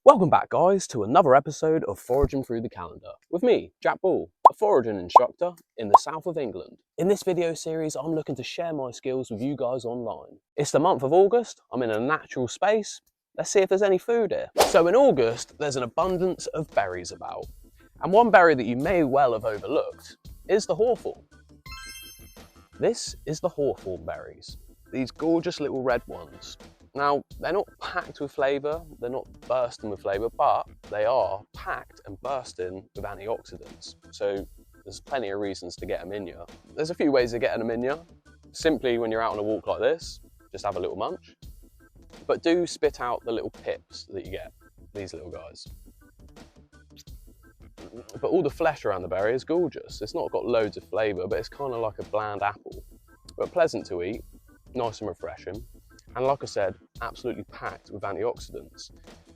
Welcome back, guys, to another episode of Foraging Through the Calendar with me, Jack Ball, a foraging instructor in the south of England. In this video series, I'm looking to share my skills with you guys online. It's the month of August, I'm in a natural space. Let's see if there's any food here. So in August, there's an abundance of berries about. And one berry that you may well have overlooked is the hawthorn. This is the hawthorn berries, these gorgeous little red ones. Now, they're not packed with flavour, they're not bursting with flavour, but they are packed and bursting with antioxidants. So there's plenty of reasons to get them in you. There's a few ways of getting them in you. Simply when you're out on a walk like this, just have a little munch. But do spit out the little pips that you get, these little guys. But all the flesh around the berry is gorgeous. It's not got loads of flavour, but it's kind of like a bland apple. But pleasant to eat, nice and refreshing. And like I said, absolutely packed with antioxidants.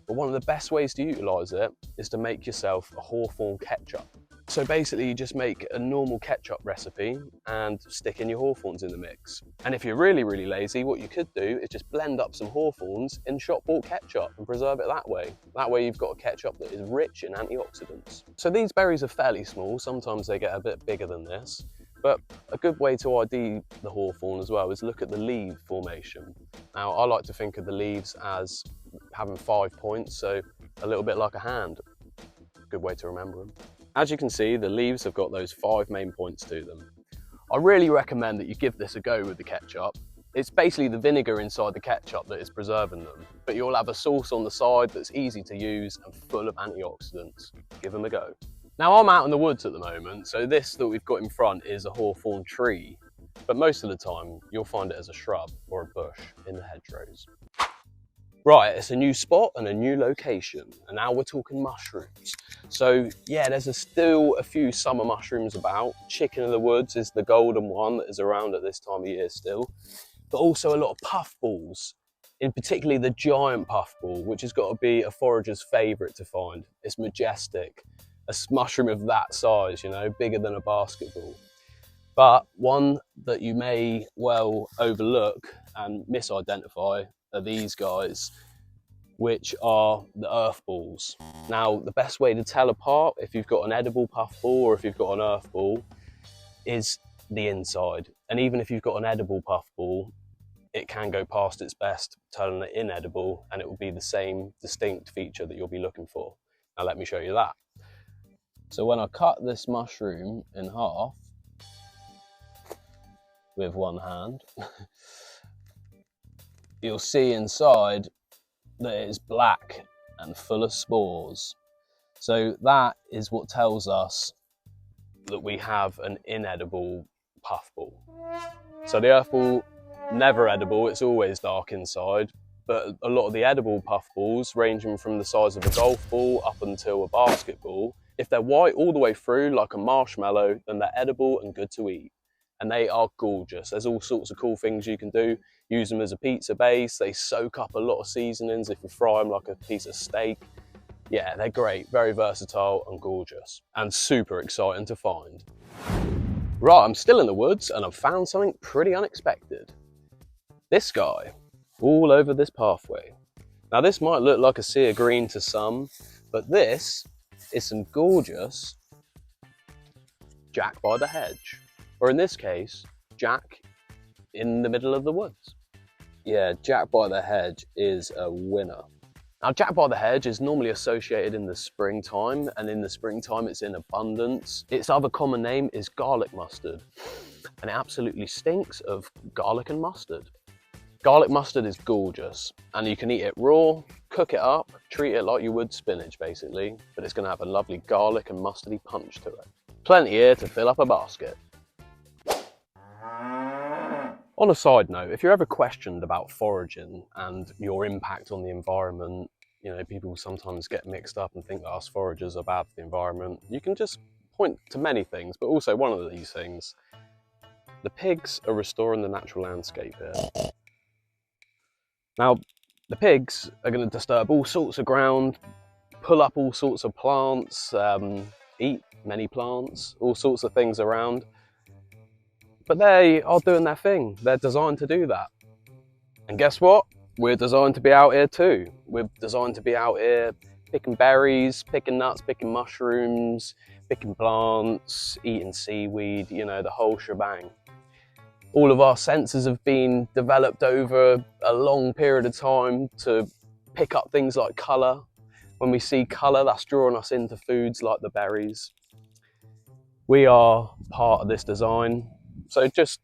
But one of the best ways to utilise it is to make yourself a hawthorn ketchup. So basically you just make a normal ketchup recipe and stick in your hawthorns in the mix. And if you're really lazy, what you could do is just blend up some hawthorns in shop-bought ketchup and preserve it that way. That way you've got a ketchup that is rich in antioxidants. So these berries are fairly small, sometimes they get a bit bigger than this. But a good way to ID the hawthorn as well is look at the leaf formation. Now, I like to think of the leaves as having 5 points, so a little bit like a hand. Good way to remember them. As you can see, the leaves have got those 5 main points to them. I really recommend that you give this a go with the ketchup. It's basically the vinegar inside the ketchup that is preserving them, but you'll have a sauce on the side that's easy to use and full of antioxidants. Give them a go. Now, I'm out in the woods at the moment, so this that we've got in front is a hawthorn tree, but most of the time you'll find it as a shrub or a bush in the hedgerows. Right, it's a new spot and a new location, and now we're talking mushrooms. So yeah, there's still a few summer mushrooms about. Chicken of the woods is the golden one that is around at this time of year still, but also a lot of puffballs, in particularly the giant puffball, which has got to be a forager's favourite to find. It's majestic. A mushroom of that size, you know, bigger than a basketball. But one that you may well overlook and misidentify are these guys, which are the earth balls. Now, the best way to tell apart if you've got an edible puffball or if you've got an earth ball is the inside. And even if you've got an edible puffball, it can go past its best, turning it inedible, and it will be the same distinct feature that you'll be looking for. Now, let me show you that. So when I cut this mushroom in half with one hand, you'll see inside that it is black and full of spores. So that is what tells us that we have an inedible puffball. So the earth ball, never edible, it's always dark inside. But a lot of the edible puffballs, ranging from the size of a golf ball up until a basketball, if they're white all the way through like a marshmallow, then they're edible and good to eat. And they are gorgeous. There's all sorts of cool things you can do. Use them as a pizza base. They soak up a lot of seasonings if you fry them like a piece of steak. Yeah, they're great, very versatile and gorgeous, and super exciting to find. Right, I'm still in the woods and I've found something pretty unexpected. This guy, all over this pathway. Now this might look like a sea of green to some, but this is some gorgeous Jack by the hedge. Or in this case, Jack in the middle of the woods. Yeah, Jack by the hedge is a winner. Now, Jack by the hedge is normally associated in the springtime, and in the springtime it's in abundance. Its other common name is garlic mustard, and it absolutely stinks of garlic and mustard. Garlic mustard is gorgeous, and you can eat it raw, cook it up, treat it like you would spinach basically, but it's going to have a lovely garlic and mustardy punch to it. Plenty here to fill up a basket. On a side note, if you're ever questioned about foraging and your impact on the environment, you know, people sometimes get mixed up and think that us foragers are bad for the environment. You can just point to many things, but also one of these things. The pigs are restoring the natural landscape here. Now, the pigs are going to disturb all sorts of ground, pull up all sorts of plants, eat many plants, all sorts of things around. But they are doing their thing. They're designed to do that. And guess what? We're designed to be out here too. We're designed to be out here Picking berries, picking nuts, picking mushrooms, picking plants, eating seaweed, you know, the whole shebang. All of our senses have been developed over a long period of time to pick up things like colour. When we see colour, that's drawing us into foods like the berries. We are part of this design, so just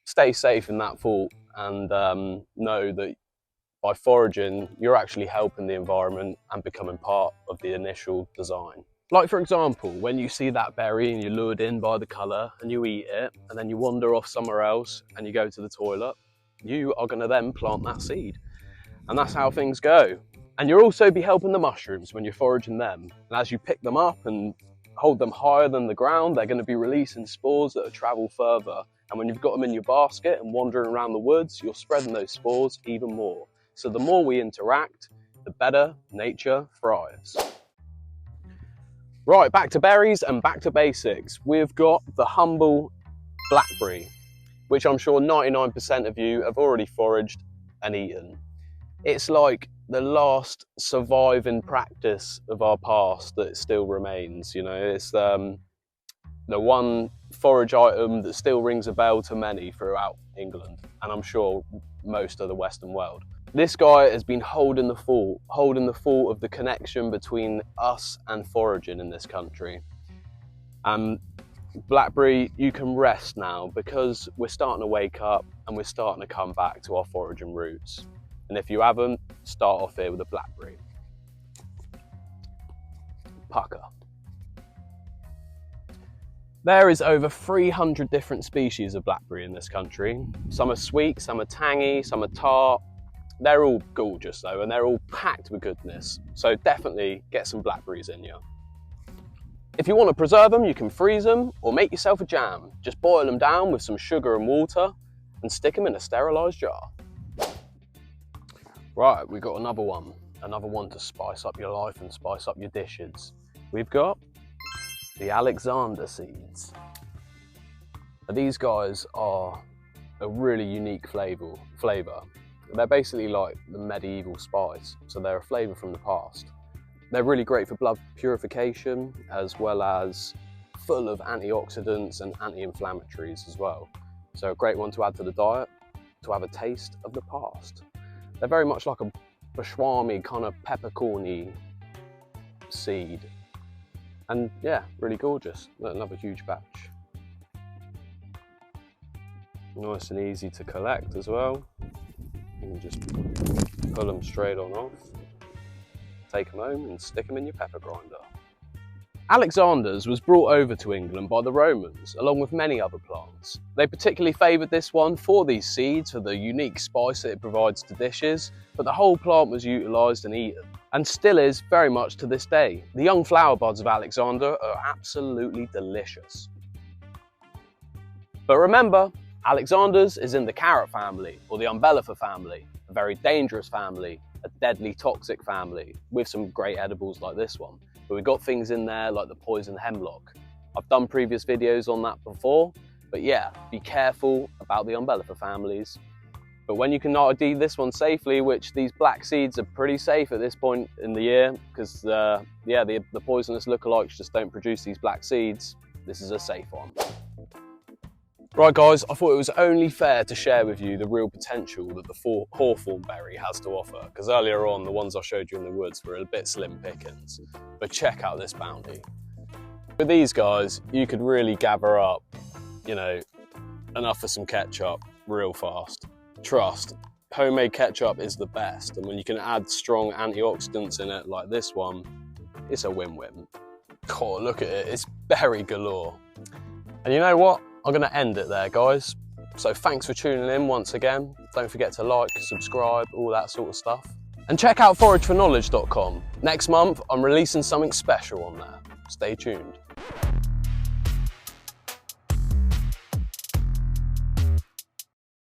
stay safe in that thought and know that by foraging, you're actually helping the environment and becoming part of the initial design. Like for example, when you see that berry and you're lured in by the colour and you eat it and then you wander off somewhere else and you go to the toilet, you are going to then plant that seed. And that's how things go. And you'll also be helping the mushrooms when you're foraging them. And as you pick them up and hold them higher than the ground, they're going to be releasing spores that will travel further. And when you've got them in your basket and wandering around the woods, you're spreading those spores even more. So the more we interact, the better nature thrives. Right, back to berries and back to basics. We've got the humble blackberry, which I'm sure 99% of you have already foraged and eaten. It's like the last surviving practice of our past that still remains. You know, it's the one forage item that still rings a bell to many throughout England, and I'm sure most of the Western world. This guy has been holding the fort of the connection between us and foraging in this country. Blackberry, you can rest now because we're starting to wake up and we're starting to come back to our foraging roots. And if you haven't, start off here with a blackberry. Pucker. There is over 300 different species of blackberry in this country. Some are sweet, some are tangy, some are tart. They're all gorgeous though, and they're all packed with goodness. So definitely get some blackberries in you. If you want to preserve them, you can freeze them or make yourself a jam. Just boil them down with some sugar and water and stick them in a sterilised jar. Right, we've got another one to spice up your life and spice up your dishes. We've got the Alexander seeds. Now, these guys are a really unique flavour. They're basically like the medieval spice, so they're a flavour from the past. They're really great for blood purification, as well as full of antioxidants and anti-inflammatories as well. So a great one to add to the diet, to have a taste of the past. They're very much like a bashwami kind of peppercorny seed. And yeah, really gorgeous. Another huge batch. Nice and easy to collect as well. You can just pull them straight on off, take them home and stick them in your pepper grinder. Alexander's was brought over to England by the Romans, along with many other plants. They particularly favoured this one for these seeds, for the unique spice that it provides to dishes, but the whole plant was utilised and eaten, and still is very much to this day. The young flower buds of Alexander are absolutely delicious. But remember, Alexander's is in the carrot family, or the umbellifer family, a very dangerous family, a deadly toxic family, with some great edibles like this one. But we've got things in there like the poison hemlock. I've done previous videos on that before, but yeah, be careful about the umbellifer families. But when you can ID this one safely, which these black seeds are pretty safe at this point in the year, because the poisonous lookalikes just don't produce these black seeds, this is a safe one. Right guys, I thought it was only fair to share with you the real potential that the Hawthorn berry has to offer, because earlier on the ones I showed you in the woods were a bit slim pickings, but check out this bounty. With these guys, you could really gather up, you know, enough for some ketchup real fast. Trust, homemade ketchup is the best, and when you can add strong antioxidants in it like this one, it's a win-win. God, look at it, it's berry galore. And you know what? I'm going to end it there, guys. So thanks for tuning in once again. Don't forget to like, subscribe, all that sort of stuff. And check out forageforknowledge.com. Next month, I'm releasing something special on there. Stay tuned.